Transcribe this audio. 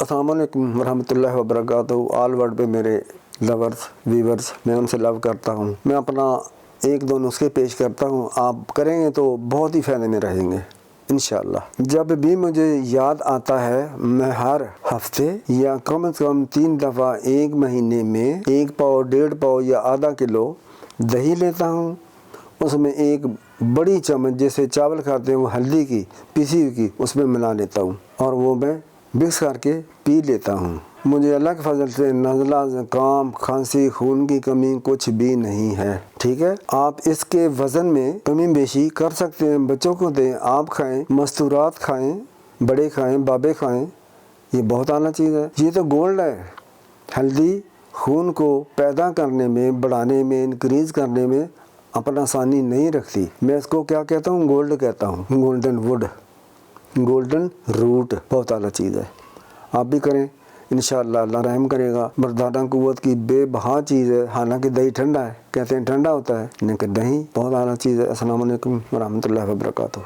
السلام علیکم ورحمۃ اللہ وبرکاتہ. آل ورلڈ پہ میرے لورز ویورز، میں ان سے لو کرتا ہوں. میں اپنا ایک دو نسخے پیش کرتا ہوں، آپ کریں گے تو بہت ہی فائدے میں رہیں گے انشاءاللہ. جب بھی مجھے یاد آتا ہے میں ہر ہفتے یا کم از کم 3 دفعہ ایک مہینے میں 1 پاؤ 1.5 پاؤ یا آدھا کلو دہی لیتا ہوں. اس میں ایک بڑی چمچ جیسے چاول کھاتے ہیں وہ ہلدی کی پیسی ہوئی کی اس میں ملا لیتا ہوں اور وہ میں مکس کر کے پی لیتا ہوں. مجھے اللہ کے فضل سے نزلہ، زکام، کھانسی، خون کی کمی کچھ بھی نہیں ہے. ٹھیک ہے، آپ اس کے وزن میں کمی بیشی کر سکتے ہیں. بچوں کو دیں، آپ کھائیں، مستورات کھائیں، بڑے کھائیں، بابے کھائیں. یہ بہت اعلیٰ چیز ہے. یہ تو گولڈ ہے. ہلدی خون کو پیدا کرنے میں، بڑھانے میں، انکریز کرنے میں اپنا ثانی نہیں رکھتی. میں اس کو کیا کہتا ہوں؟ گولڈ کہتا ہوں. گولڈن ووڈ، گولڈن روٹ بہت اعلیٰ چیز ہے. آپ بھی کریں انشاءاللہ، اللہ رحم کرے گا. مردانہ قوت کی بے بہا چیز ہے. حالانکہ دہی ٹھنڈا ہے، کہتے ہیں ٹھنڈا ہوتا ہے، لیکن دہی بہت اعلیٰ چیز ہے. السلام علیکم ورحمۃ اللہ وبرکاتہ.